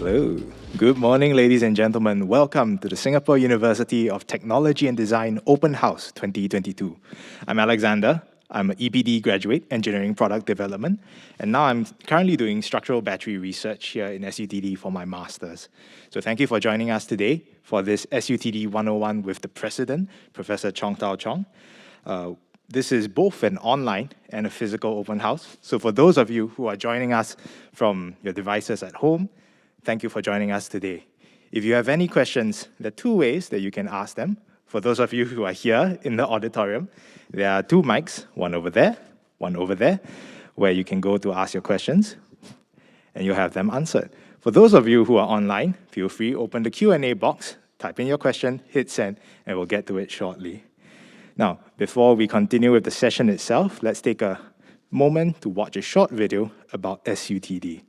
Hello. Good morning, ladies and gentlemen. Welcome to the Singapore University of Technology and Design Open House 2022. I'm Alexander. I'm an EPD graduate, Engineering Product Development, and now I'm currently doing structural battery research here in SUTD for my master's. So thank you for joining us today for this SUTD 101 with the President, Professor Chong Tow Chong. This is both an online and a physical open house. So for those of you who are joining us from your devices at home, thank you for joining us today. If you have any questions, there are two ways that you can ask them. For those of you who are here in the auditorium, there are two mics, one over there, where you can go to ask your questions, and you'll have them answered. For those of you who are online, feel free, open the Q&A box, type in your question, hit send, and we'll get to it shortly. Now, before we continue with the session itself, let's take a moment to watch a short video about SUTD.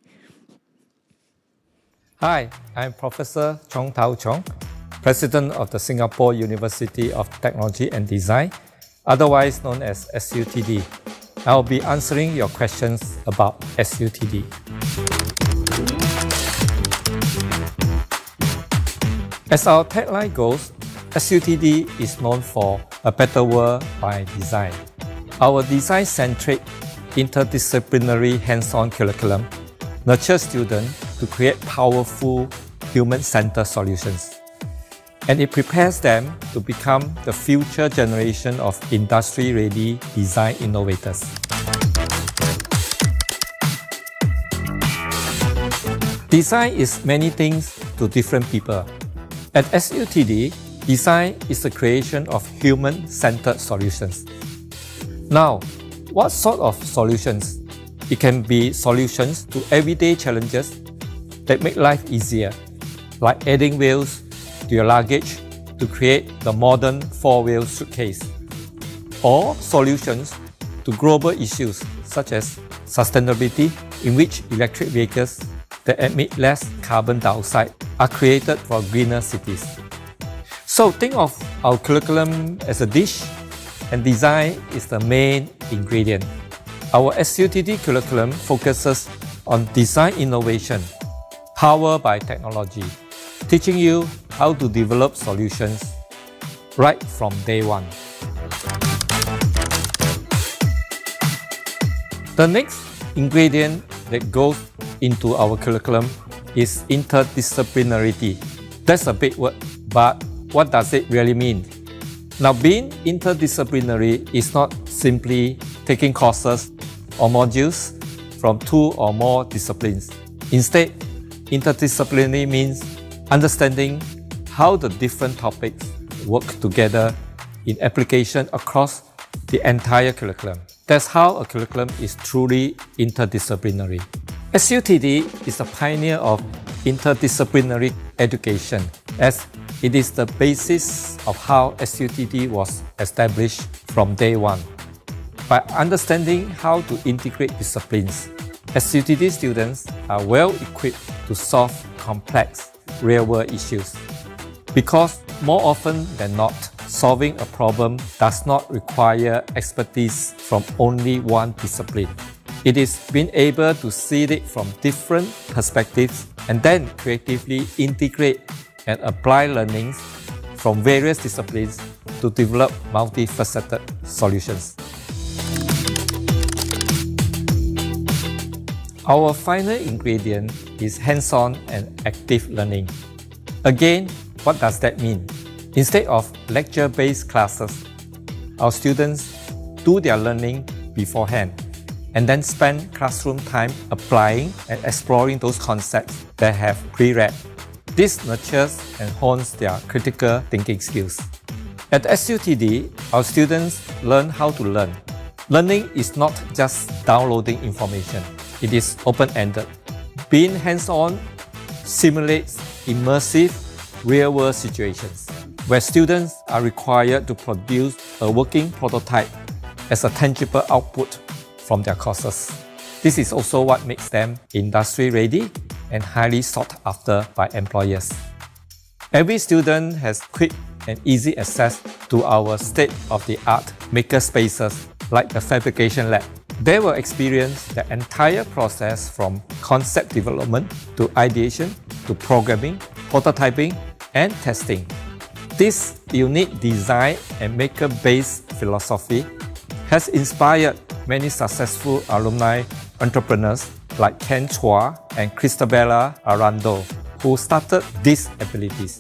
Hi, I'm Professor Chong Tow Chong, President of the Singapore University of Technology and Design, otherwise known as SUTD. I'll be answering your questions about SUTD. As our tagline goes, SUTD is known for a better world by design. Our design-centric, interdisciplinary hands-on curriculum nurtures students to create powerful, human-centered solutions. And it prepares them to become the future generation of industry-ready design innovators. Design is many things to different people. At SUTD, design is the creation of human-centered solutions. Now, what sort of solutions? It can be solutions to everyday challenges that make life easier, like adding wheels to your luggage to create the modern four-wheel suitcase, or solutions to global issues such as sustainability, in which electric vehicles that emit less carbon dioxide are created for greener cities. So think of our curriculum as a dish, and design is the main ingredient. Our SUTD curriculum focuses on design innovation, powered by technology, teaching you how to develop solutions right from day one. The next ingredient that goes into our curriculum is interdisciplinarity. That's a big word, but what does it really mean? Now, being interdisciplinary is not simply taking courses or modules from two or more disciplines. Instead, interdisciplinary means understanding how the different topics work together in application across the entire curriculum. That's how a curriculum is truly interdisciplinary. SUTD is a pioneer of interdisciplinary education, as it is the basis of how SUTD was established from day one. By understanding how to integrate disciplines, SUTD students are well equipped to solve complex real-world issues. Because more often than not, solving a problem does not require expertise from only one discipline. It is being able to see it from different perspectives and then creatively integrate and apply learnings from various disciplines to develop multifaceted solutions. Our final ingredient is hands-on and active learning. Again, what does that mean? Instead of lecture-based classes, our students do their learning beforehand and then spend classroom time applying and exploring those concepts they have pre-read. This nurtures and hones their critical thinking skills. At SUTD, our students learn how to learn. Learning is not just downloading information. It is open-ended. Being hands-on simulates immersive real-world situations where students are required to produce a working prototype as a tangible output from their courses. This is also what makes them industry-ready and highly sought after by employers. Every student has quick and easy access to our state-of-the-art maker spaces like the fabrication lab, They will experience the entire process from concept development to ideation to programming, prototyping, and testing. This unique design and maker-based philosophy has inspired many successful alumni entrepreneurs like Ken Chua and Cristabella Arando, who started these abilities.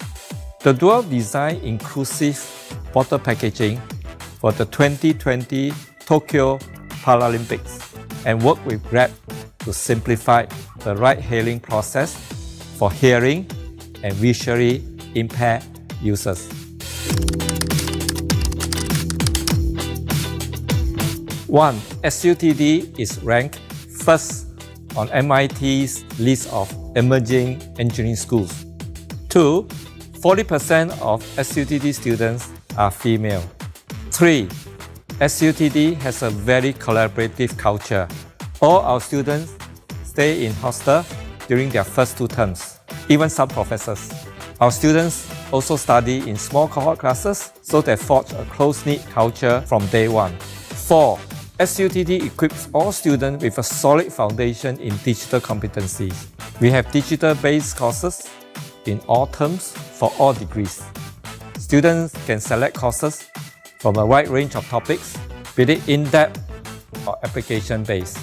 The dual design inclusive bottle packaging for the 2020 Tokyo Paralympics and work with Grab to simplify the ride-hailing process for hearing and visually impaired users. One, SUTD is ranked first on MIT's list of emerging engineering schools. Two, 40% of SUTD students are female. Three, SUTD has a very collaborative culture. All our students stay in hostel during their first 2 terms, even some professors. Our students also study in small cohort classes, so they forge a close-knit culture from day one. 4. SUTD equips all students with a solid foundation in digital competencies. We have digital-based courses in all terms for all degrees. Students can select courses from a wide range of topics, be it in-depth or application-based.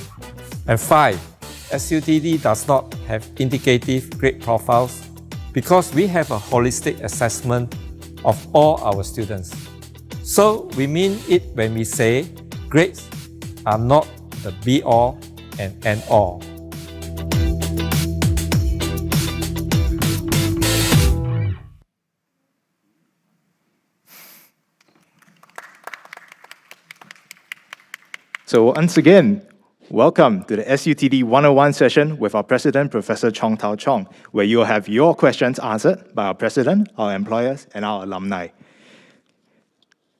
And 5. SUTD does not have indicative grade profiles because we have a holistic assessment of all our students. So we mean it when we say grades are not the be-all and end-all. So once again, welcome to the SUTD 101 session with our President, Professor Chong Tow Chong, where you'll have your questions answered by our President, our employers, and our alumni.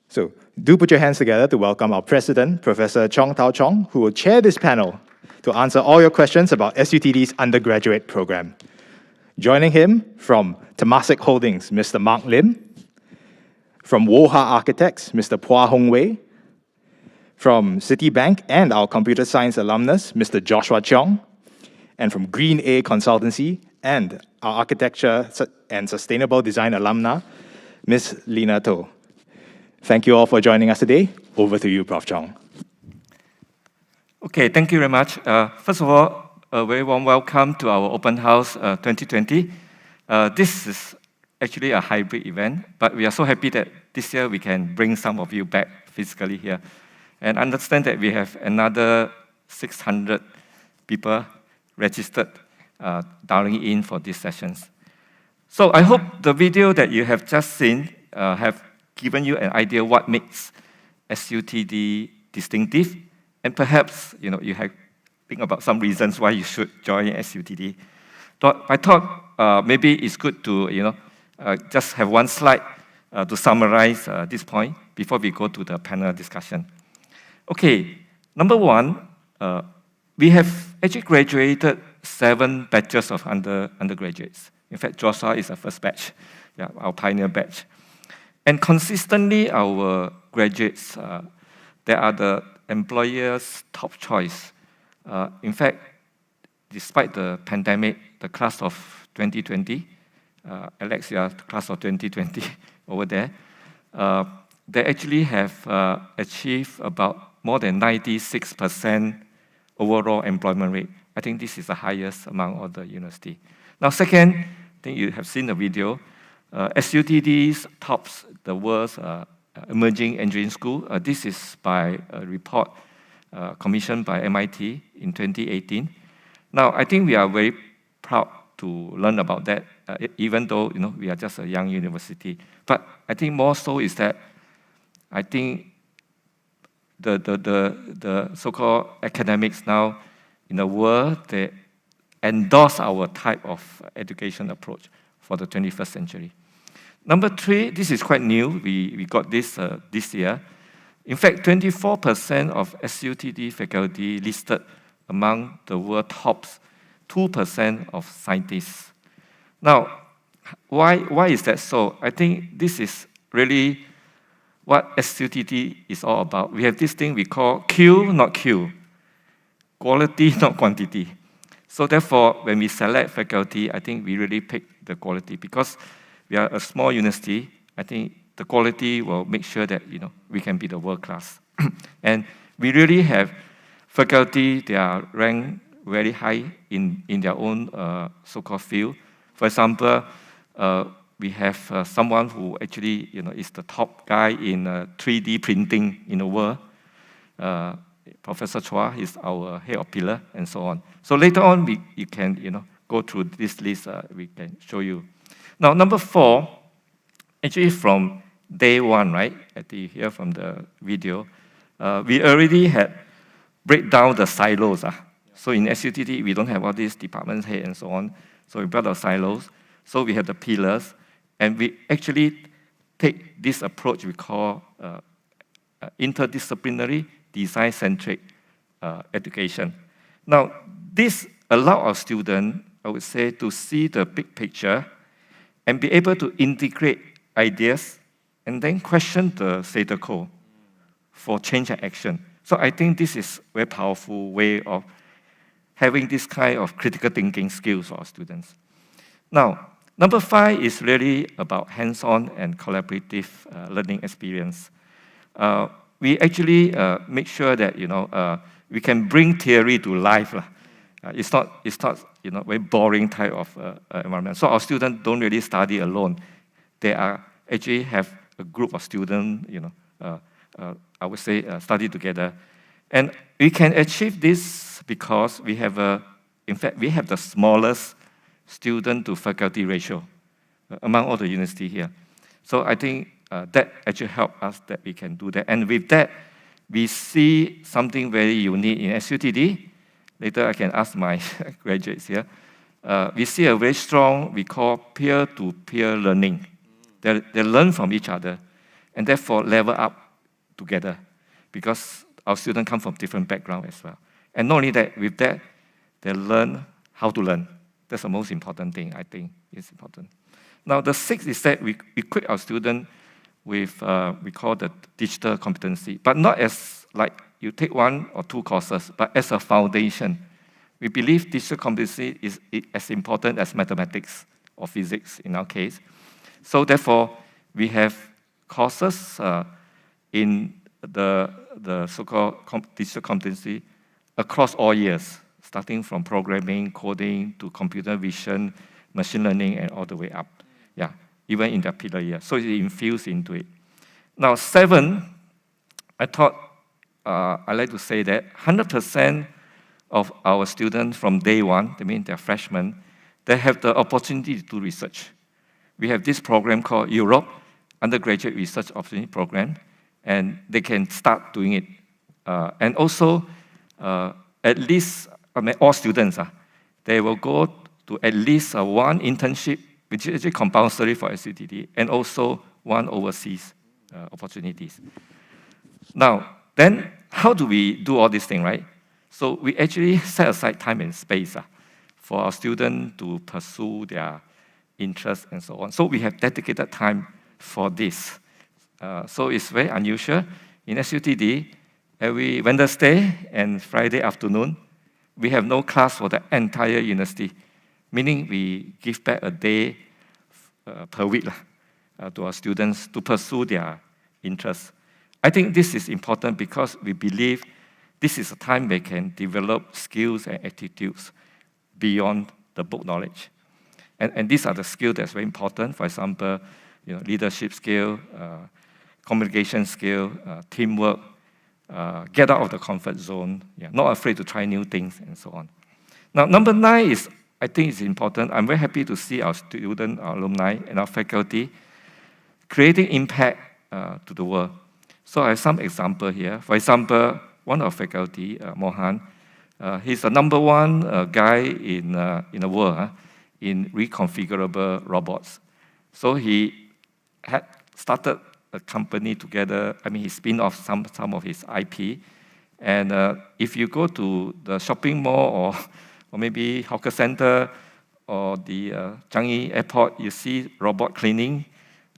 So do put your hands together to welcome our President, Professor Chong Tow Chong, who will chair this panel to answer all your questions about SUTD's undergraduate program. Joining him from Temasek Holdings, Mr. Mark Lim, from WOHA Architects, Mr. Phua Hong Wei, from Citibank and our computer science alumnus, Mr. Joshua Cheong, and from GreenA Consultancy and our architecture and sustainable design alumna, Ms. Lena Toh. Thank you all for joining us today. Over to you, Prof Chong. Okay, thank you very much. First of all, a very warm welcome to our open house 2020. This is actually a hybrid event, but we are so happy that this year we can bring some of you back physically here. And understand that we have another 600 people registered dialing in for these sessions. So I hope the video that you have just seen have given you an idea what makes SUTD distinctive, and perhaps you have think about some reasons why you should join SUTD. I thought maybe it's good to just have one slide to summarize this point before we go to the panel discussion. Okay, number one, we have actually graduated 7 batches of undergraduates. In fact, Joshua is the first batch, our pioneer batch. And consistently, our graduates, they are the employer's top choice. In fact, despite the pandemic, the class of 2020, Alex, you are the class of 2020 over there, they actually have achieved about more than 96% overall employment rate. I think this is the highest among all the university. Now, second, I think you have seen the video. SUTD tops the world's emerging engineering school. This is by a report commissioned by MIT in 2018. Now, I think we are very proud to learn about that, even though we are just a young university. But I think more so is that I think the so-called academics now in the world, they endorse our type of education approach for the 21st century. Number 3, this is quite new. We got this this year. In fact, 24% of SUTD faculty listed among the world tops 2% of scientists. Now, why is that so? I think this is really what SUTD is all about. We have this thing we call Q, not Q. quality, not quantity. So therefore, when we select faculty, I think we really pick the quality because we are a small university. I think the quality will make sure that we can be the world class. And we really have faculty, they are ranked very high in their own so-called field. For example, we have someone who actually is the top guy in 3D printing in the world. Professor Chua is our head of pillar, and so on. So later on, you can go through this list. We can show you. Now, number 4, actually from day 1, right? As you hear from the video, we already had break down the silos. So in SUTD, we don't have all these department head and so on. So we brought our silos. So we have the pillars, and we actually take this approach we call interdisciplinary, design-centric education. Now, this allows our students, I would say, to see the big picture and be able to integrate ideas and then question the status quo for change and action. So I think this is a very powerful way of having this kind of critical thinking skills for our students. Now, number 5 is really about hands-on and collaborative learning experience. We actually make sure that we can bring theory to life. It's not very boring type of environment. So our students don't really study alone. They actually have a group of students, I would say, study together. And we can achieve this because we have in fact, we have the smallest student to faculty ratio among all the universities here. So I think that actually helped us that we can do that. And with that, we see something very unique in SUTD. Later, I can ask my graduates here. We see a very strong, we call peer-to-peer learning. They learn from each other, and therefore level up together, because our students come from different backgrounds as well. And not only that, with that, they learn how to learn. That's the most important thing, I think, is important. Now, the 6th is that we equip our students with, we call the digital competency, but not as like you take 1 or 2 courses, but as a foundation. We believe digital competency is as important as mathematics or physics in our case. So therefore, we have courses in the so-called digital competency across all years, starting from programming, coding, to computer vision, machine learning, and all the way up. Yeah, even in the pillar year. So it infused into it. Now, 7, I thought I like to say that 100% of our students from day 1, that means they're freshmen, they have the opportunity to do research. We have this program called Europe Undergraduate Research Opportunity Program, and they can start doing it. And also, at least, all students, they will go to at least 1 internship, which is actually compulsory for SUTD, and also 1 overseas opportunities. Now, then, how do we do all these things, right? So we actually set aside time and space for our students to pursue their interests and so on. So we have dedicated time for this. So it's very unusual. In SUTD, every Wednesday and Friday afternoon, we have no class for the entire university, meaning we give back a day per week to our students to pursue their interests. I think this is important because we believe this is a time they can develop skills and attitudes beyond the book knowledge. And these are the skills that's very important. For example, leadership skill, communication skill, teamwork, get out of the comfort zone, not afraid to try new things, and so on. Now, number 9 is, I think it's important. I'm very happy to see our students, our alumni, and our faculty creating impact to the world. So I have some example here. For example, one of our faculty, Mohan, he's the number 1 guy in the world in reconfigurable robots. So he had started a company together. I mean, he spin off some of his IP. And if you go to the shopping mall or maybe hawker center or the Changi airport, you see robot cleaning.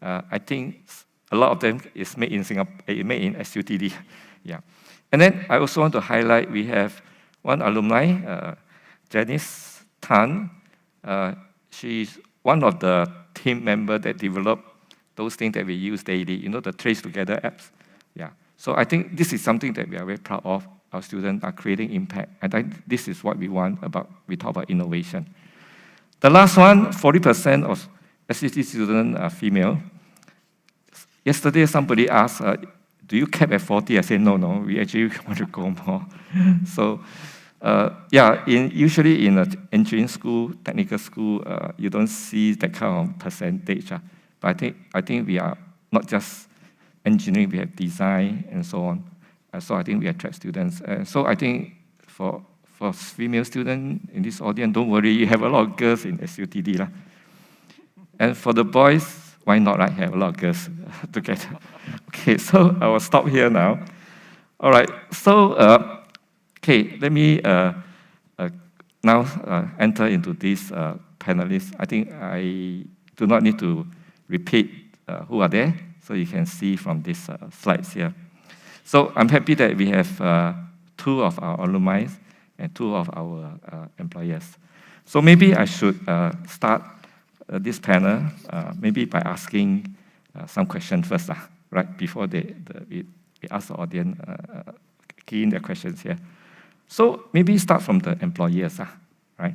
I think a lot of them is made in Singapore, made in SUTD. Yeah. And then I also want to highlight we have one alumni, Janice Tan. She's one of the team members that developed those things that we use daily, you know, the Trace Together apps. Yeah. So I think this is something that we are very proud of. Our students are creating impact. I think this is what we want about, we talk about innovation. The last one, 40% of SUTD students are female. Yesterday, somebody asked, do you cap at 40? I said, no, we actually want to go more. So, usually in an engineering school, technical school, you don't see that kind of percentage. But I think we are not just engineering, we have design and so on. So I think we attract students. So I think for female students in this audience, don't worry, you have a lot of girls in SUTD. And for the boys, why not have a lot of girls together? Okay, so I will stop here now. All right, so, let me now enter into this panelists. I think I do not need to repeat who are there, so you can see from these slides here. So I'm happy that we have 2 of our alumni and 2 of our employers. So maybe I should start this panel maybe by asking some questions first, right, before we ask the audience key in their questions here. So maybe start from the employers, right?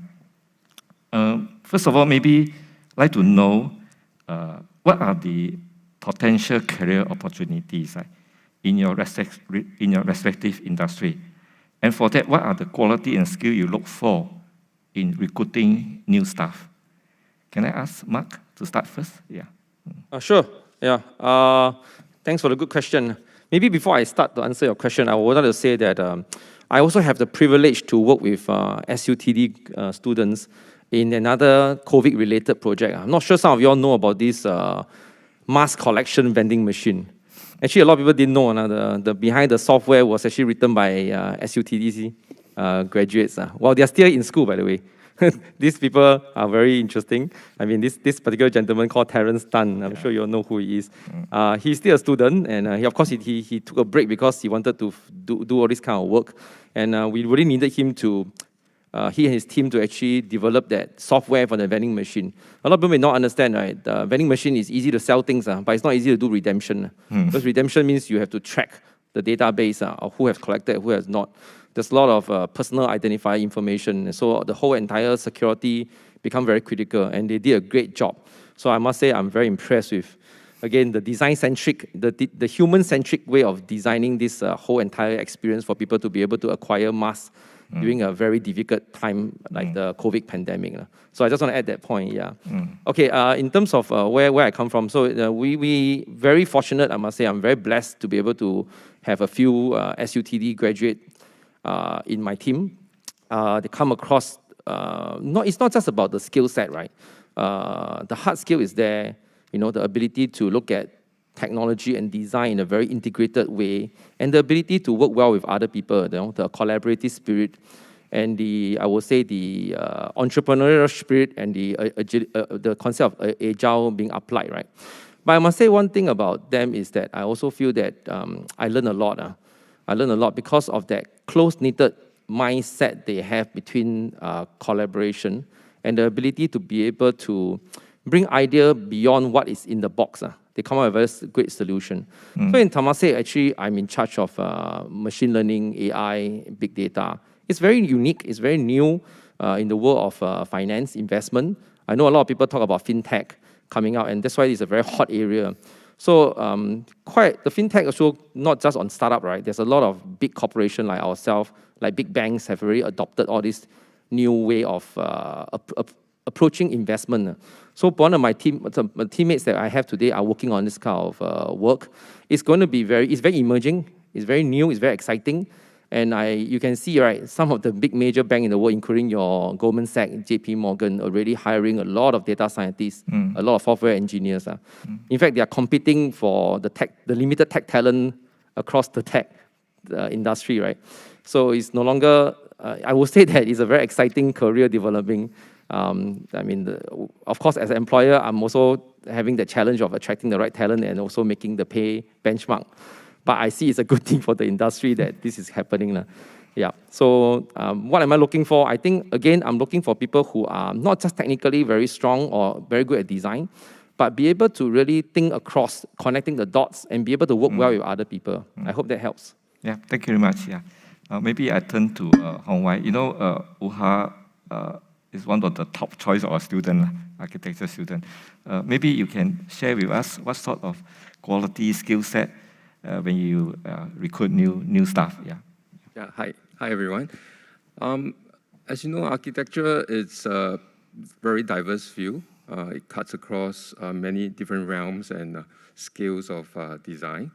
First of all, maybe I'd like to know what are the potential career opportunities in your respective industry. And for that, what are the quality and skill you look for in recruiting new staff? Can I ask Mark to start first? Yeah. Sure. Yeah. Thanks for the good question. Maybe before I start to answer your question, I would like to say that I also have the privilege to work with SUTD students in another COVID-related project. I'm not sure some of you all know about this mask collection vending machine. Actually, a lot of people didn't know. The behind the software was actually written by SUTD graduates. Well, they are still in school, by the way. These people are very interesting. I mean, this particular gentleman called Terence Tan, I'm sure you all know who he is. He's still a student, and of course, he took a break because he wanted to do all this kind of work. And we really needed him to, he and his team to actually develop that software for the vending machine. A lot of people may not understand, right? The vending machine is easy to sell things, but it's not easy to do redemption. Because redemption means you have to track the database of who has collected, who has not. There's a lot of personal identifier information, so the whole entire security become very critical, and they did a great job. So I must say I'm very impressed with, again, the design-centric, the human-centric way of designing this whole entire experience for people to be able to acquire masks during a very difficult time like the COVID pandemic. So I just want to add that point, yeah. Okay, in terms of where I come from, so we very fortunate, I must say, I'm very blessed to be able to have a few SUTD graduate in my team. They come across, it's not just about the skill set, right? The hard skill is there, you know, the ability to look at technology and design in a very integrated way, and the ability to work well with other people, you know, the collaborative spirit, and I would say the entrepreneurial spirit and the concept of agile being applied, right? But I must say one thing about them is that I also feel that I learn a lot. I learned a lot because of that close-knitted mindset they have between collaboration and the ability to be able to bring idea beyond what is in the box. They come up with a very great solution. So in Temasek, actually, I'm in charge of machine learning, AI, big data. It's very unique. It's very new in the world of finance, investment. I know a lot of people talk about fintech coming out, and that's why it's a very hot area. So the fintech also not just on startup, right? There's a lot of big corporations like ourselves, like big banks have already adopted all this new way of approaching investment. So one of my teammates that I have today are working on this kind of work. It's going to be it's very emerging, it's very new, it's very exciting. And you can see, right, some of the big major banks in the world, including your Goldman Sachs, JP Morgan, already hiring a lot of data scientists, a lot of software engineers. In fact, they are competing for the limited tech talent across the tech industry, right? So it's no longer, I would say that it's a very exciting career developing. I mean, of course, as an employer, I'm also having the challenge of attracting the right talent and also making the pay benchmark. But I see it's a good thing for the industry that this is happening. Yeah, so what am I looking for? I think, again, I'm looking for people who are not just technically very strong or very good at design, but be able to really think across, connecting the dots, and be able to work well with other people. I hope that helps. Yeah, thank you very much. Yeah, maybe I turn to Hong Wei. You know, WOHA is one of the top choice of our student, architecture student. Maybe you can share with us what sort of quality skill set when you recruit new staff. Yeah. Yeah. Hi everyone. As you know, architecture is a very diverse field. It cuts across many different realms and scales of design.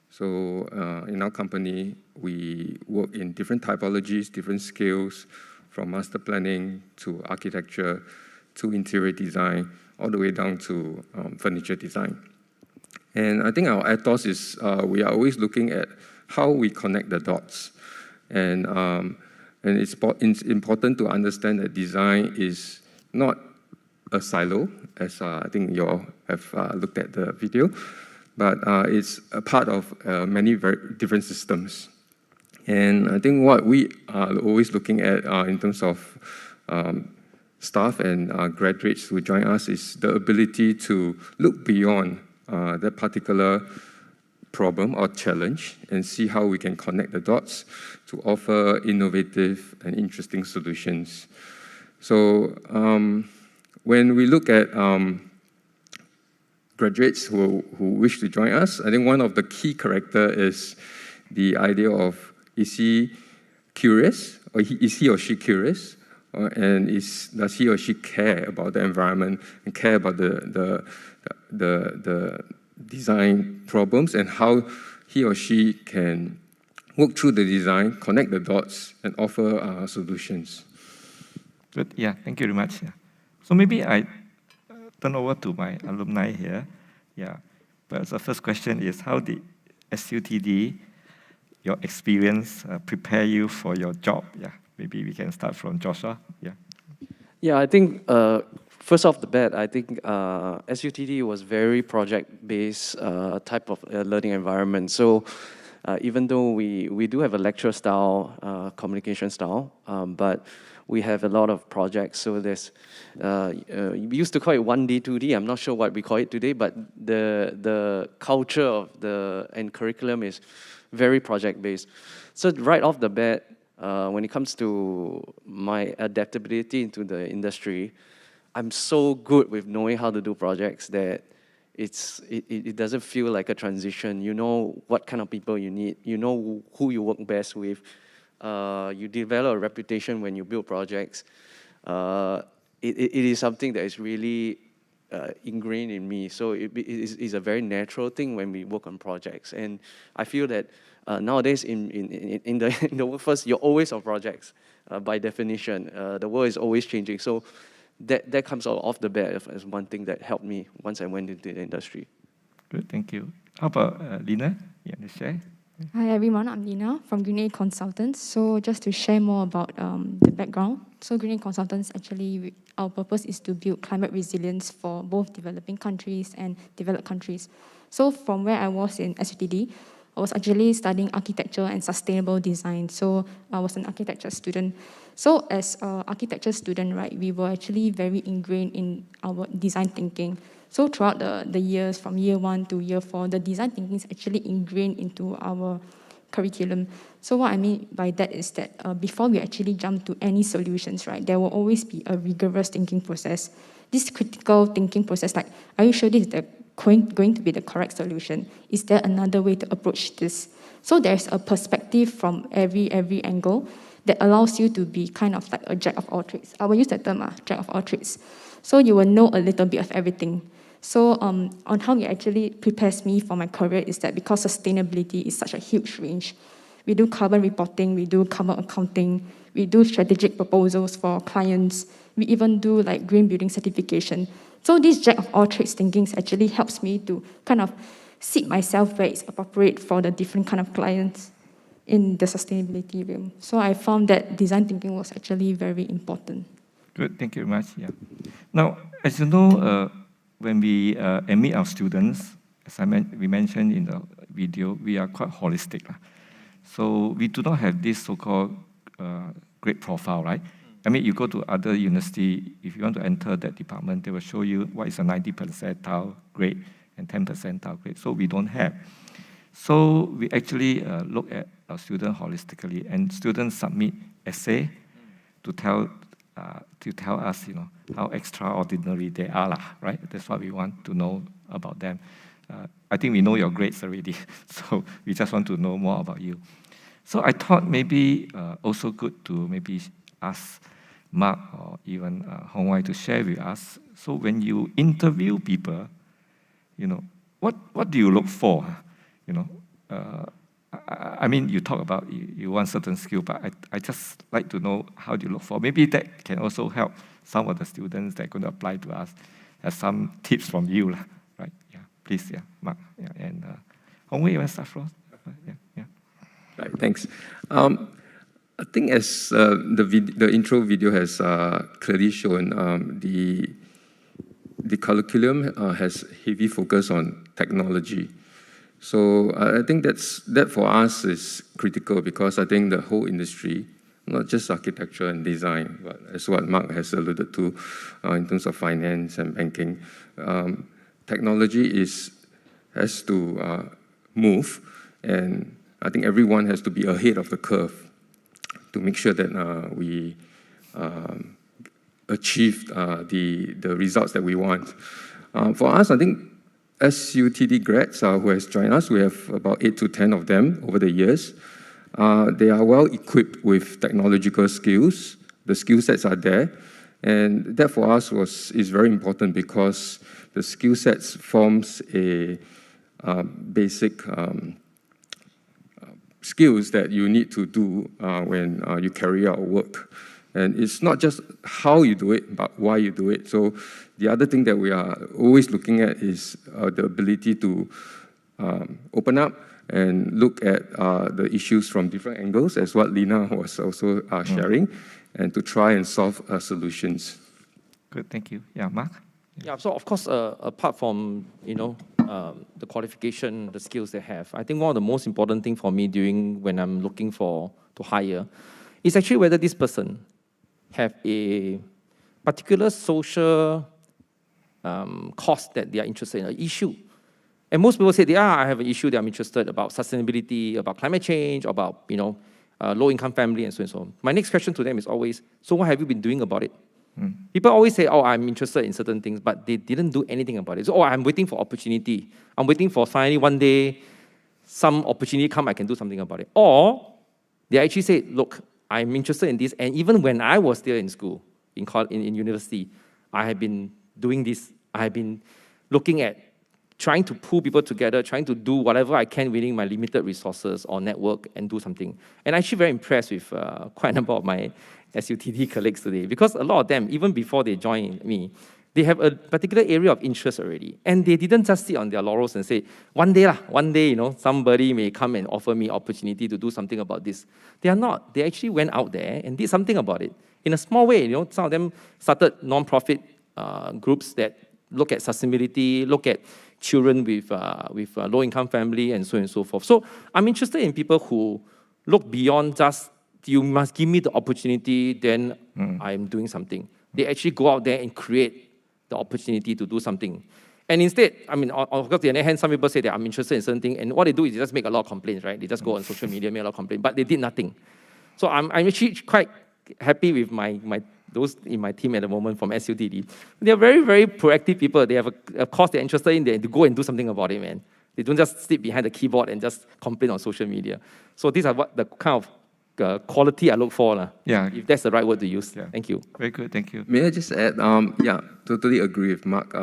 So in our company, we work in different typologies, different scales, from master planning to architecture to interior design, all the way down to furniture design. And I think our ethos is we are always looking at how we connect the dots. And it's important to understand that design is not a silo, as I think you all have looked at the video, but it's a part of many very different systems. And I think what we are always looking at in terms of staff and graduates who join us is the ability to look beyond that particular problem or challenge and see how we can connect the dots to offer innovative and interesting solutions. So when we look at graduates who wish to join us, I think one of the key character is the idea of, is he curious, or is he or she curious, and does he or she care about the environment and care about the design problems and how he or she can work through the design, connect the dots, and offer solutions. Good. Yeah, thank you very much. Yeah. So maybe I turn over to my alumni here. Yeah. But the first question is, how did SUTD, your experience, prepare you for your job? Yeah. Maybe we can start from Joshua. Yeah. Yeah, I think first off the bat, I think SUTD was very project-based type of learning environment. So even though we do have a lecture style, communication style, but we have a lot of projects. So there's, we used to call it 1D, 2D. I'm not sure what we call it today, but the culture of and curriculum is very project-based. So right off the bat, when it comes to my adaptability into the industry, I'm so good with knowing how to do projects that it doesn't feel like a transition. You know what kind of people you need. You know who you work best with. You develop a reputation when you build projects. It is something that is really ingrained in me. So it is a very natural thing when we work on projects. And I feel that nowadays in the workforce, you're always on projects by definition. The world is always changing. So that comes out off the bat as one thing that helped me once I went into the industry. Good, thank you. How about Lena? You want to share? Hi everyone, I'm Lena from GreenA Consultants. So just to share more about the background. So GreenA Consultants, actually, our purpose is to build climate resilience for both developing countries and developed countries. So from where I was in SUTD, I was actually studying architecture and sustainable design. So I was an architecture student. So as an architecture student, right, we were actually very ingrained in our design thinking. So throughout the years, from year 1 to year 4, the design thinking is actually ingrained into our curriculum. So what I mean by that is that before we actually jump to any solutions, right, there will always be a rigorous thinking process. This critical thinking process, like, are you sure this is going to be the correct solution? Is there another way to approach this? So there's a perspective from every angle that allows you to be kind of like a jack of all trades. I will use that term, jack of all trades. So you will know a little bit of everything. So on how it actually prepares me for my career is that because sustainability is such a huge range, we do carbon reporting, we do carbon accounting, we do strategic proposals for clients, we even do like green building certification. So this jack of all trades thinking actually helps me to kind of seat myself where it's appropriate for the different kind of clients in the sustainability realm. So I found that design thinking was actually very important. Good, thank you very much. Yeah. Now, as you know, when we admit our students, as we mentioned in the video, we are quite holistic. So we do not have this so-called grade profile, right? I mean, you go to other university, if you want to enter that department, they will show you what is a 90 percentile grade and 10 percentile grade. So we don't have. So we actually look at our students holistically, and students submit essay to tell us, how extraordinary they are, right? That's what we want to know about them. I think we know your grades already, so we just want to know more about you. So I thought maybe also good to maybe ask Mark or even Hong Wei to share with us. So when you interview people, what do you look for? I mean, you talk about you want certain skill, but I just like to know how do you look for. Maybe that can also help some of the students that are going to apply to us, have some tips from you, right? Yeah, please, Mark, and Hong Wei, you want to start first? Yeah. Right, thanks. I think as the intro video has clearly shown, the curriculum has heavy focus on technology. So I think that for us is critical, because I think the whole industry, not just architecture and design, but as what Mark has alluded to in terms of finance and banking, technology has to move, and I think everyone has to be ahead of the curve to make sure that we achieve the results that we want. For us, I think SUTD grads who has joined us, we have about 8 to 10 of them over the years. They are well equipped with technological skills. The skill sets are there, and that for us is very important, because the skill sets forms a basic skills that you need to do when you carry out work. And it's not just how you do it, but why you do it. So the other thing that we are always looking at is the ability to open up and look at the issues from different angles, as what Lena was also sharing, and to try and solve solutions. Good, thank you. Yeah, Mark? Yeah, so of course, apart from, the qualification, the skills they have, I think one of the most important things for me when I'm looking to hire is actually whether this person have a particular social cause that they are interested in, an issue. And most people say, I have an issue that I'm interested about sustainability, about climate change, about low-income family, and so on and so on. My next question to them is always, so what have you been doing about it? People always say, I'm interested in certain things, but they didn't do anything about it. So, I'm waiting for opportunity. I'm waiting for finally one day, some opportunity come, I can do something about it. Or they actually say, look, I'm interested in this, and even when I was still in school, in university, I have been doing this. I have been looking at trying to pull people together, trying to do whatever I can within my limited resources or network and do something. And I'm actually very impressed with quite a number of my SUTD colleagues today, because a lot of them, even before they join me, they have a particular area of interest already. And they didn't just sit on their laurels and say, one day, somebody may come and offer me opportunity to do something about this. They are not. They actually went out there and did something about it. In a small way, some of them started non-profit groups that look at sustainability, look at children with low-income family, and so on and so forth. So I'm interested in people who look beyond just, you must give me the opportunity, then I'm doing something. They actually go out there and create the opportunity to do something. And instead, of course, on the other hand, some people say that I'm interested in certain thing, and what they do is they just make a lot of complaints, right? They just go on social media, make a lot of complaints, but they did nothing. So I'm actually quite happy with those in my team at the moment from SUTD. They are very, very proactive people. They have a cause they're interested in, they go and do something about it, man. They don't just sit behind the keyboard and just complain on social media. So these are what the kind of quality I look for, if that's the right word to use. Yeah. Thank you. Very good, thank you. May I just add, totally agree with Mark.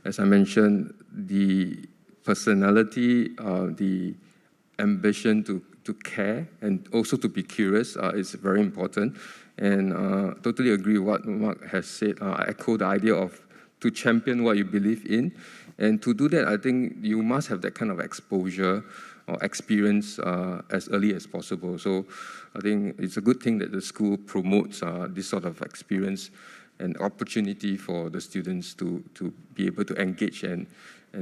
As I mentioned, the personality, the ambition to care and also to be curious is very important. And totally agree with what Mark has said. I echo the idea of to champion what you believe in. And to do that, I think you must have that kind of exposure or experience as early as possible. So I think it's a good thing that the school promotes this sort of experience and opportunity for the students to be able to engage and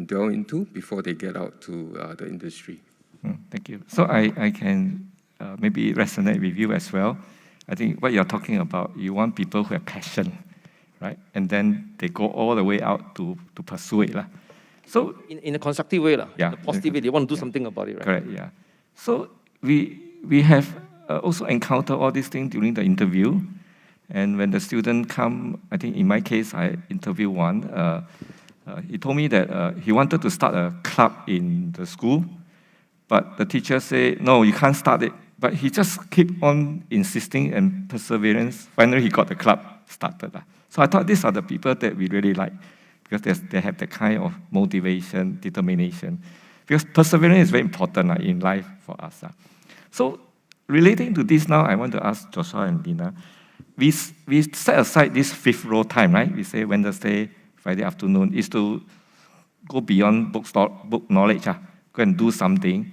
delve into before they get out to the industry. Thank you. So I can maybe resonate with you as well. I think what you're talking about, you want people who have passion, right? And then they go all the way out to pursue it. So in a constructive way, yeah, in a positive way, they want to do something about it, right? Correct, yeah. So we have also encountered all these things during the interview. And when the student come, I think in my case, I interviewed one. He told me that he wanted to start a club in the school, but the teacher said, no, you can't start it. But he just keep on insisting and perseverance. Finally, he got the club started. So I thought these are the people that we really like, because they have that kind of motivation, determination. Because perseverance is very important in life for us. So relating to this now, I want to ask Joshua and Lena. We set aside this 5th row time, right? We say Wednesday, Friday afternoon is to go beyond book knowledge, go and do something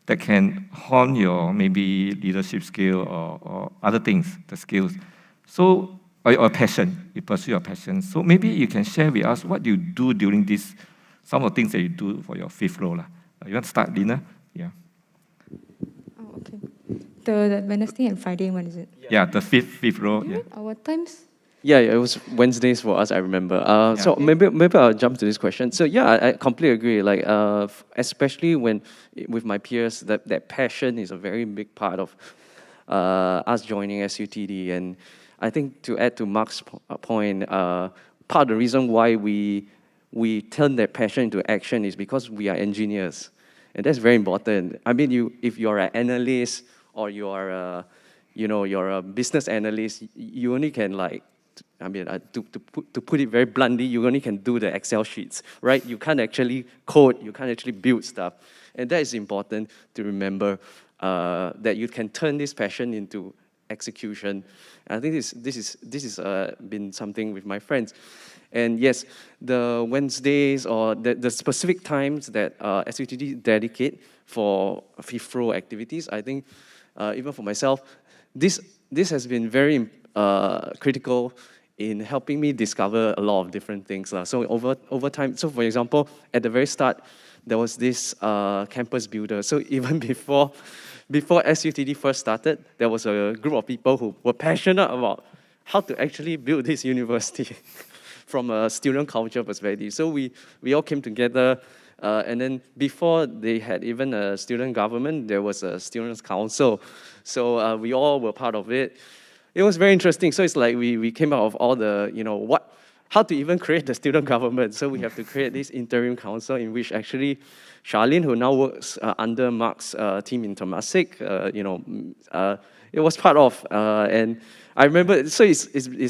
that can hone your maybe leadership skill or other things, the skills. So, or passion, you pursue your passion. So maybe you can share with us what you do during this, some of the things that you do for your 5th row. You want to start, Lena? Yeah. Oh, okay. The Wednesday and Friday one, is it? Yeah, the fifth row. Yeah. Our times? Yeah, it was Wednesdays for us, I remember. So maybe I'll jump to this question. So yeah, I completely agree. Like, especially when with my peers, that passion is a very big part of us joining SUTD. And I think to add to Mark's point, part of the reason why we turn that passion into action is because we are engineers, and that's very important. I mean, if you're an analyst or you're a business analyst, you only can to put it very bluntly, you only can do the Excel sheets, right? You can't actually code, you can't actually build stuff. And that is important to remember, that you can turn this passion into execution. And I think this is been something with my friends. And yes, the Wednesdays or the specific times that SUTD dedicate for 5th row activities, I think even for myself, this has been very critical in helping me discover a lot of different things. So over time, so for example, at the very start, there was this campus builder. So even before SUTD first started, there was a group of people who were passionate about how to actually build this university from a student culture perspective. So we all came together, and then before they had even a student government, there was a students' council. So we all were part of it. It was very interesting. So it's like we came out of all the, how to even create the student government. So we have to create this interim council in which actually Charlene, who now works under Mark's team in Temasek, it was part of. And I remember, so it's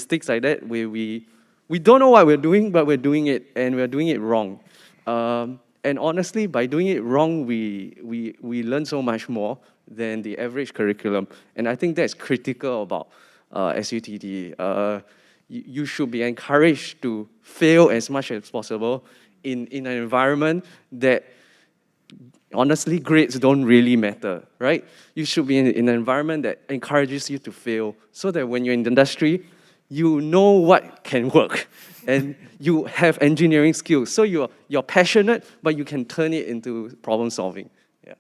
things like that where we don't know what we're doing, but we're doing it, and we're doing it wrong. And honestly, by doing it wrong, we learn so much more than the average curriculum. And I think that's critical about SUTD. You should be encouraged to fail as much as possible in an environment that, honestly, grades don't really matter, right? You should be in an environment that encourages you to fail so that when you're in the industry, you know what can work and you have engineering skills. So you're passionate, but you can turn it into problem solving. Yeah.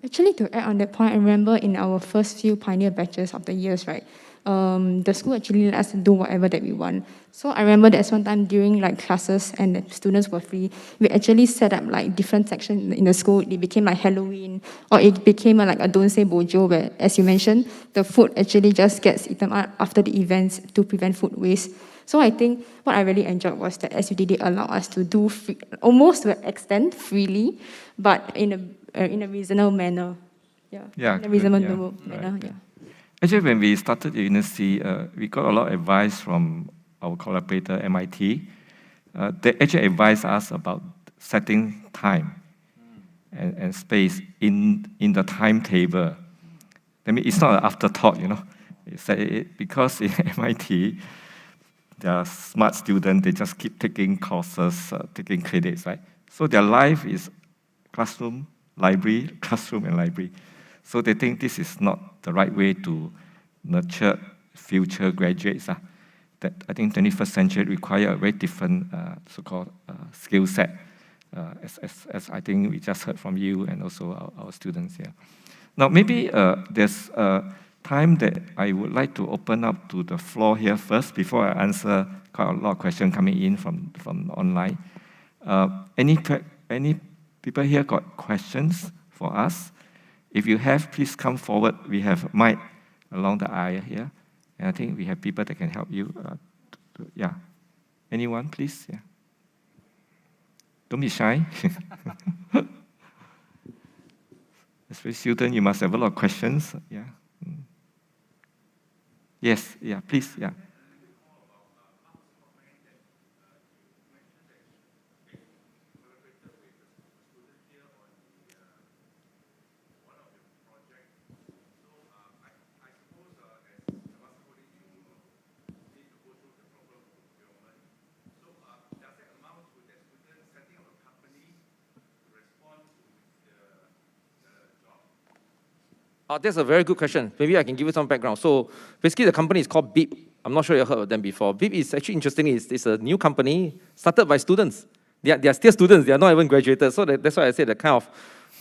Actually, to add on that point, I remember in our first few pioneer batches of the years, right, the school actually let us do whatever that we want. So I remember there's one time during classes and the students were free, we actually set up different sections in the school. It became Halloween, or it became a don't say bojo, where, as you mentioned, the food actually just gets eaten up after the events to prevent food waste. So I think what I really enjoyed was that SUTD allowed us to do almost to an extent freely, but in a reasonable manner. Yeah, in a reasonable manner. Right. Yeah. Actually, when we started the university, we got a lot of advice from our collaborator, MIT. They actually advised us about setting time and space in the timetable. I mean, it's not an afterthought, because in MIT, they are smart students, they just keep taking courses, taking credits, right? So their life is classroom, library, classroom, and library. So they think this is not the right way to nurture future graduates. That I think 21st century require a very different so-called skill set, as I think we just heard from you and also our students here. Now, maybe there's time that I would like to open up to the floor here first before I answer quite a lot of questions coming in from online. Any people here got questions for us? If you have, please come forward. We have mic along the aisle here. And I think we have people that can help you. Yeah. Anyone, please? Yeah. Don't be shy. Especially student, you must have a lot of questions. Yeah. Yes, yeah, please, yeah. That's a very good question. Maybe I can give you some background. So basically, the company is called BIP. I'm not sure you've heard of them before. BIP is actually interesting. It's a new company started by students. They are still students. They are not even graduated. So that's why I say the kind of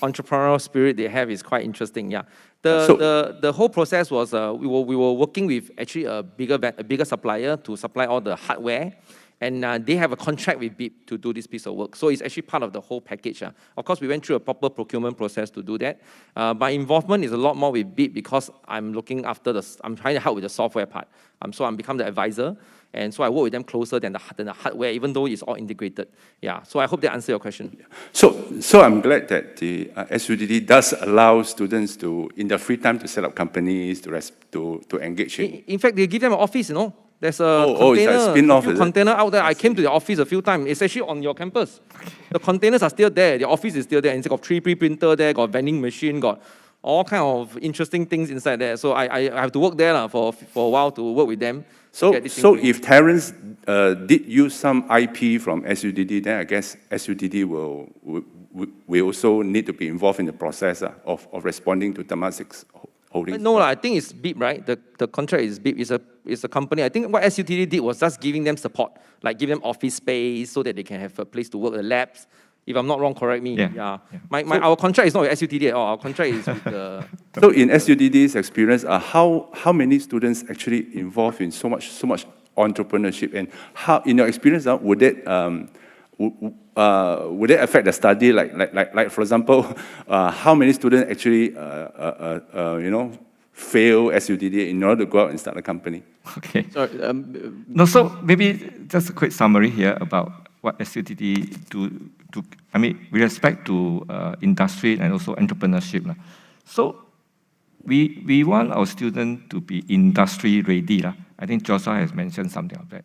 entrepreneurial spirit they have is quite interesting. Yeah. The whole process was we were working with actually a bigger supplier to supply all the hardware. And they have a contract with BIP to do this piece of work. So it's actually part of the whole package. Of course, we went through a proper procurement process to do that. My involvement is a lot more with BIP because I'm looking after I'm trying to help with the software part. So I'm become the advisor. And so I work with them closer than the hardware, even though it's all integrated. Yeah, so I hope that answers your question. So I'm glad that the SUTD does allow students to, in their free time, to set up companies, to engage in fact, they give them an office, you know. There's a container out there. I came to the office a few times. It's actually on your campus. The containers are still there. The office is still there. And it's got 3D printer there, got vending machine, got all kind of interesting things inside there. So I have to work there for a while to work with them. So if Terence did use some IP from SUTD, then I guess SUTD will also need to be involved in the process of responding to Temasek's holdings. No, I think it's BIP, right? The contract is BIP. It's a company. I think what SUTD did was just giving them support, like give them office space so that they can have a place to work, the labs. If I'm not wrong, correct me. Yeah. Our contract is not with SUTD at all. Our contract is with the... So in SUTD's experience, how many students actually involved in so much entrepreneurship? And how, in your experience, would it affect the study? Like for example, how many students actually fail SUTD in order to go out and start a company? Okay. Sorry, so maybe just a quick summary here about what SUTD do. I mean, with respect to industry and also entrepreneurship. So we want our students to be industry ready. I think Joshua has mentioned something of that.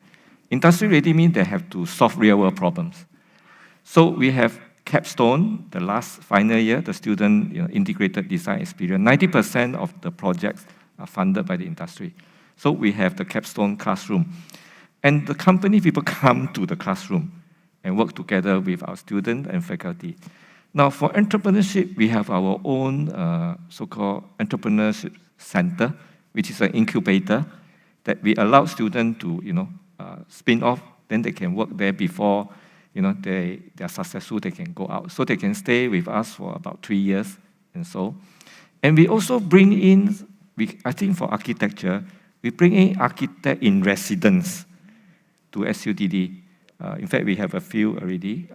Industry ready means they have to solve real world problems. So we have capstone, the last final year, the student integrated design experience. 90% of the projects are funded by the industry. So we have the capstone classroom. And the company people come to the classroom and work together with our students and faculty. Now, for entrepreneurship, we have our own so-called entrepreneurship center, which is an incubator that we allow students to, spin off. Then they can work there before, they are successful. They can go out, so they can stay with us for about 3 years and so. And we also bring in, I think for architecture, we bring in architect in residence to SUTD. In fact, we have a few already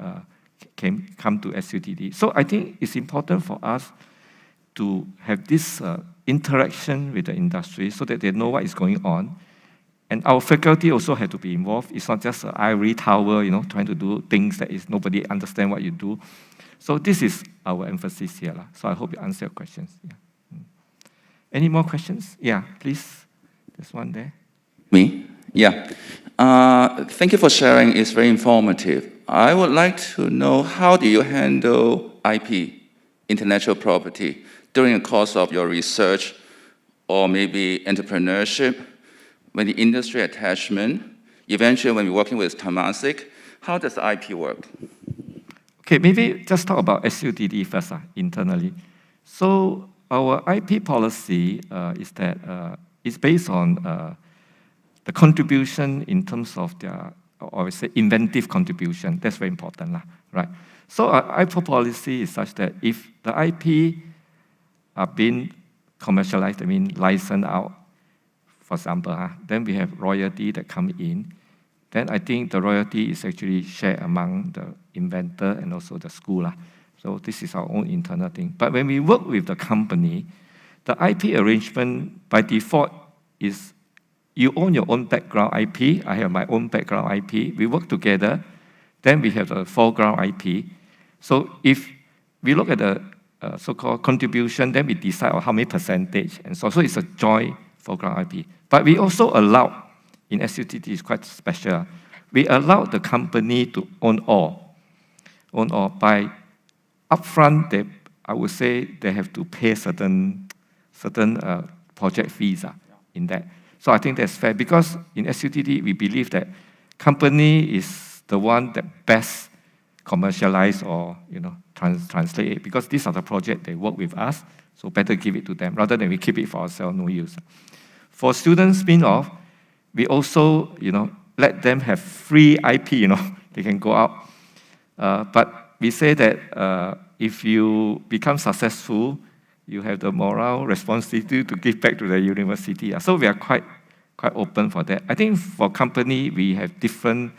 come to SUTD. So I think it's important for us to have this interaction with the industry so that they know what is going on. And our faculty also have to be involved. It's not just an ivory tower, trying to do things that is nobody understand what you do. So this is our emphasis here. So I hope you answer your questions. Yeah. Any more questions? Yeah, please. There's one there. Me? Yeah. Thank you for sharing. It's very informative. I would like to know, how do you handle IP, intellectual property, during the course of your research or maybe entrepreneurship, when the industry attachment, eventually when you're working with Temasek, how does the IP work? Okay, maybe just talk about SUTD first, internally. So our IP policy is that it's based on the contribution in terms of their, or say, inventive contribution. That's very important, right? So our IP policy is such that if the IP are being commercialized, I mean licensed out, for example, then we have royalty that come in. Then I think the royalty is actually shared among the inventor and also the school. So this is our own internal thing. But when we work with the company, the IP arrangement by default is you own your own background IP, I have my own background IP, we work together, then we have the foreground IP. So if we look at the so-called contribution, then we decide on how many percentage, and so it's a joint foreground IP. But we also allow, in SUTD it's quite special, we allow the company to own all. By upfront, I would say they have to pay certain project fees in that. So I think that's fair, because in SUTD we believe that company is the one that best commercialize or translate it, because these are the projects they work with us, so better give it to them rather than we keep it for ourselves, no use. For student spin-off, we also let them have free IP, they can go out. But we say that if you become successful, you have the moral responsibility to give back to the university. So we are quite open for that. I think for company, we have different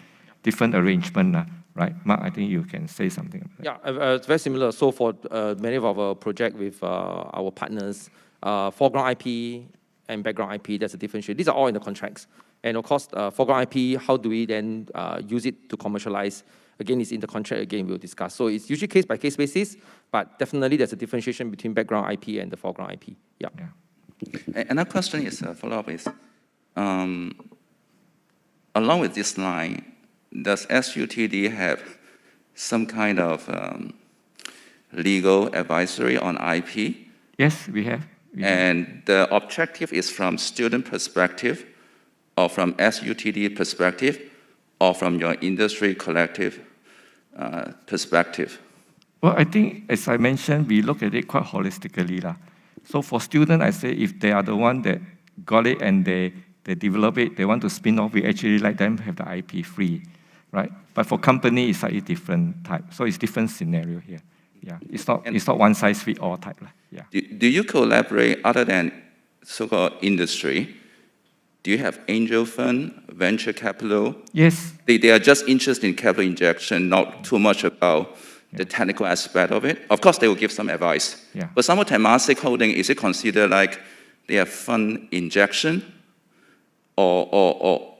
arrangement, right? Mark, I think you can say something about that. Yeah, it's very similar. So for many of our projects with our partners, foreground IP and background IP, there's a differentiation. These are all in the contracts. And of course, foreground IP, how do we then use it to commercialize? Again, it's in the contract, again, we'll discuss. So it's usually case-by-case basis, but definitely there's a differentiation between background IP and the foreground IP. Yeah. Another question is, follow-up is, along with this line, does SUTD have some kind of legal advisory on IP? Yes, we have. And the objective is from student perspective, or from SUTD perspective, or from your industry collective perspective? Well, I think, as I mentioned, we look at it quite holistically. So for students, I say if they are the one that got it and they develop it, they want to spin off, we actually let them have the IP free, right? But for company, it's slightly different type. So it's different scenario here. Yeah, it's not one size fit all type. Yeah. Do you collaborate other than so-called industry? Do you have angel fund, venture capital? Yes. They are just interested in capital injection, not too much about the technical aspect of it. Of course, they will give some advice. Yeah. But some of Temasek holding, is it considered like they have fund injection? Or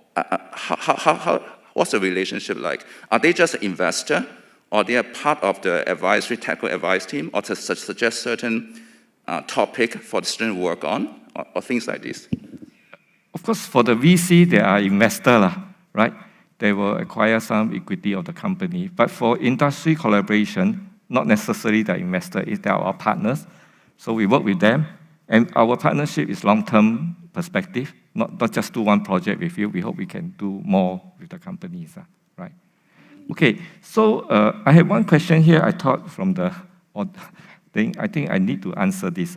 what's the relationship like? Are they just an investor? Or they are part of the advisory, technical advice team? Or to suggest certain topic for the student to work on? Or things like this? Of course, for the VC, they are investor, right? They will acquire some equity of the company. But for industry collaboration, not necessarily the investor, they are our partners. So we work with them. And our partnership is long-term perspective, not just do one project with you. We hope we can do more with the companies, right? Okay, so I have one question here I thought from the thing. I think I need to answer this.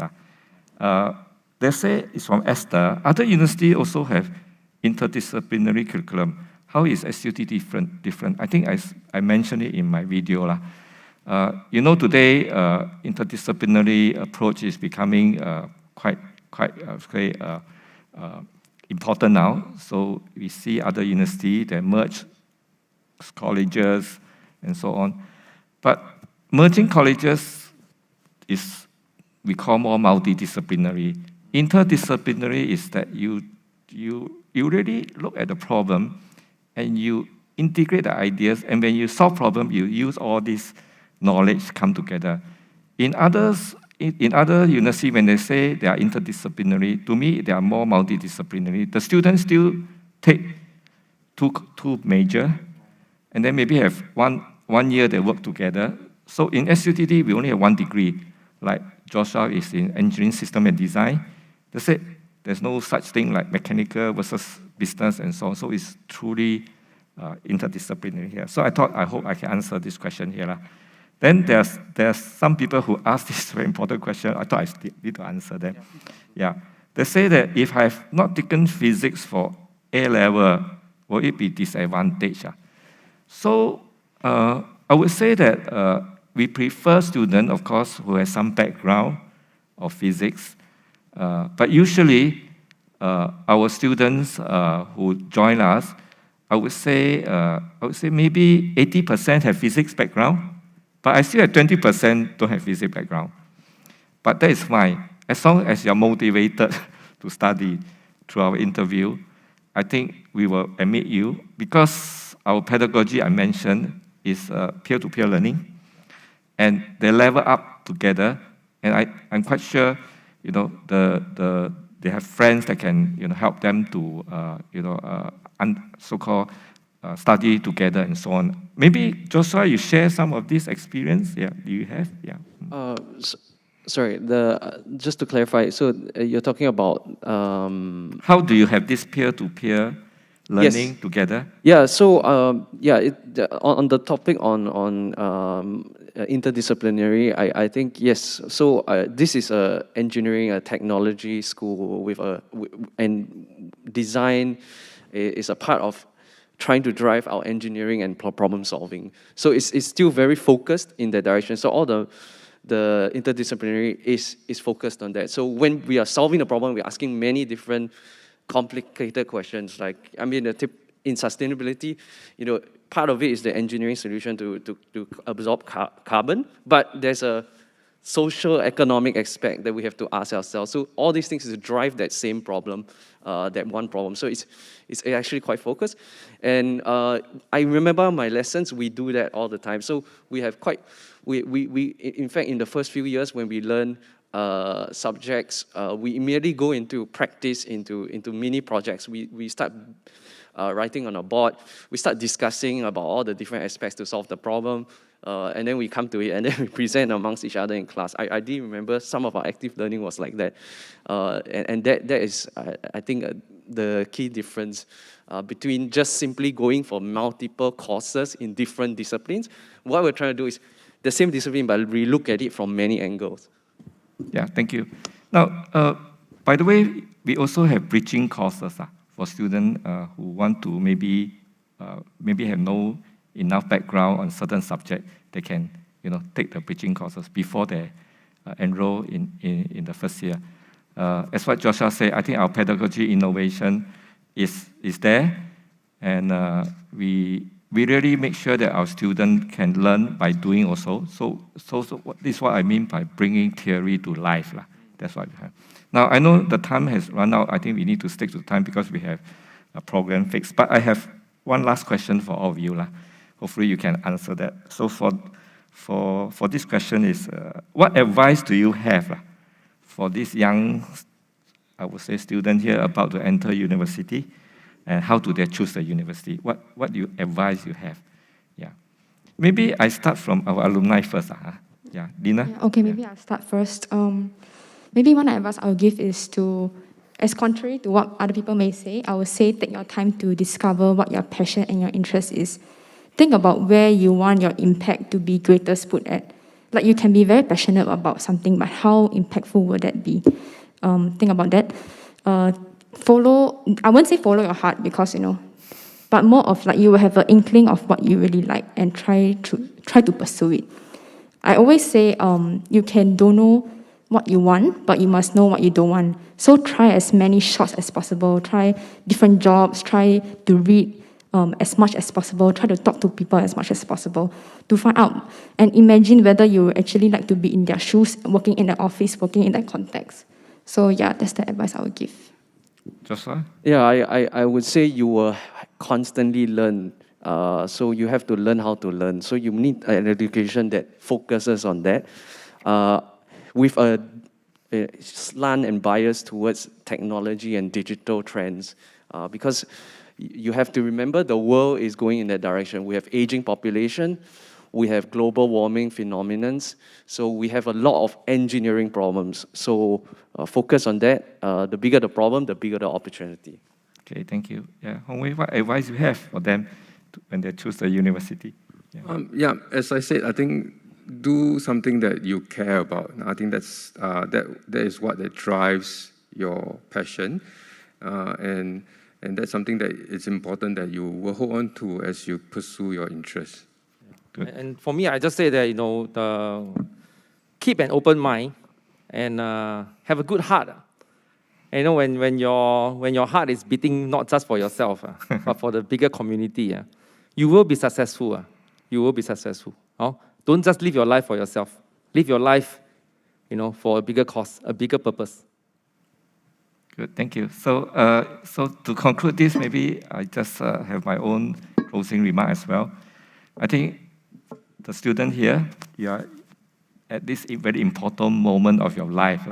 They say it's from Esther. Other universities also have interdisciplinary curriculum. How is SUTD different? I think I mentioned it in my video. Today, interdisciplinary approach is becoming quite important now. So we see other universities that merge colleges and so on. But merging colleges is, we call more multidisciplinary. Interdisciplinary is that you really look at the problem and you integrate the ideas, and when you solve problem, you use all this knowledge come together. In other universities, when they say they are interdisciplinary, to me, they are more multidisciplinary. The students still take two major, and then maybe have one year they work together. So in SUTD, we only have one degree. Like Joshua is in engineering system and design. They say there's no such thing like mechanical versus business and so on. So it's truly interdisciplinary here. So I hope I can answer this question here. Then there's some people who ask this very important question. I thought I need to answer them. Yeah. They say that if I have not taken physics for A-level, will it be disadvantage? So I would say that we prefer students, of course, who have some background or physics. But usually, our students who join us, I would say maybe 80% have physics background, but I still have 20% don't have physics background. But that is fine. As long as you're motivated to study through our interview, I think we will admit you, because our pedagogy I mentioned is peer-to-peer learning, and they level up together. And I'm quite sure, they have friends that can, help them to, so-called study together and so on. Maybe Joshua, you share some of this experience. Yeah, do you have? Yeah. Sorry, just to clarify, so you're talking about... How do you have this peer-to-peer learning together? Yeah, so on the topic on interdisciplinary, I think, yes. So this is a engineering, a technology school and design is a part of trying to drive our engineering and problem solving. So it's still very focused in that direction. So all the interdisciplinary is focused on that. So when we are solving a problem, we're asking many different complicated questions. Like, I mean, in sustainability, part of it is the engineering solution to absorb carbon, but there's a social economic aspect that we have to ask ourselves. So all these things is to drive that same problem, that one problem. So it's actually quite focused. And I remember my lessons, we do that all the time. So we have in fact, in the first few years when we learn subjects, we immediately go into practice, into mini projects. We start writing on a board. We start discussing about all the different aspects to solve the problem. And then we come to it, and then we present amongst each other in class. I do remember some of our active learning was like that. And that is, I think, the key difference between just simply going for multiple courses in different disciplines. What we're trying to do is the same discipline, but we look at it from many angles. Yeah, thank you. Now, by the way, we also have bridging courses for students who want to maybe have no enough background on certain subject. They can take the bridging courses before they enroll in the first year. As what Joshua said, I think our pedagogy innovation is there, and we really make sure that our students can learn by doing also. So this is what I mean by bringing theory to life. That's what we have. Now, I know the time has run out. I think we need to stick to the time because we have a program fixed. But I have one last question for all of you. Hopefully you can answer that. So for this question is, what advice do you have for this young, I would say, student here about to enter university? And how do they choose the university? What advice you have? Yeah, maybe I start from our alumni first. Yeah, Lena? Yeah, okay, maybe I'll start first. Maybe one advice I'll give is to, as contrary to what other people may say, I would say take your time to discover what your passion and your interest is. Think about where you want your impact to be greatest put at. Like, you can be very passionate about something, but how impactful would that be? Think about that. I won't say follow your heart because, but more of like you will have an inkling of what you really like and try to pursue it. I always say you don't know what you want, but you must know what you don't want. So try as many shots as possible. Try different jobs. Try to read as much as possible. Try to talk to people as much as possible to find out and imagine whether you actually like to be in their shoes, working in the office, working in that context. So yeah, that's the advice I would give. Joshua? Yeah, I would say you will constantly learn. So you have to learn how to learn. So you need an education that focuses on that. With a slant and bias towards technology and digital trends. Because you have to remember the world is going in that direction. We have aging population. We have global warming phenomenons. So we have a lot of engineering problems. So focus on that. The bigger the problem, the bigger the opportunity. Okay, thank you. Yeah, Hong Wei, what advice you have for them when they choose the university? Yeah. As I said, I think do something that you care about. I think that is what that drives your passion, and that's something that it's important that you will hold on to as you pursue your interests. And for me, I just say that keep an open mind, and have a good heart. And, you know, when your heart is beating not just for yourself, but for the bigger community, you will be successful. You will be successful. Don't just live your life for yourself. Live your life, you know, for a bigger cause, a bigger purpose. Good, thank you. So, so to conclude this, maybe I just have my own closing remark as well. I think the student here, you are at this very important moment of your life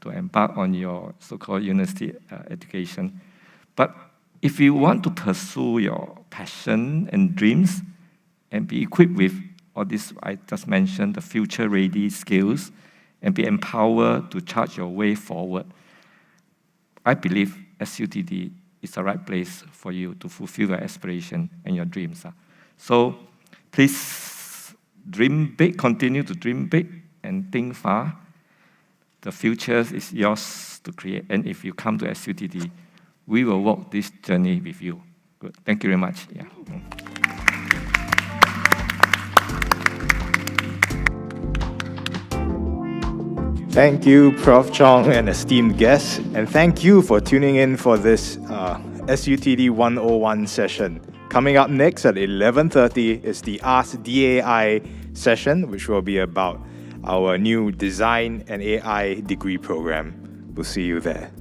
to embark on your so-called university education. But if you want to pursue your passion and dreams and be equipped with all this I just mentioned, the future-ready skills, and be empowered to chart your way forward, I believe SUTD is the right place for you to fulfill your aspiration and your dreams. So please dream big, continue to dream big, and think far. The future is yours to create. And if you come to SUTD, we will walk this journey with you. Good. Thank you very much. Yeah. Thank you, Prof Chong and esteemed guests, and thank you for tuning in for this SUTD 101 session. Coming up next at 11:30 is the Ask DAI session, which will be about our new Design and AI degree program. We'll see you there.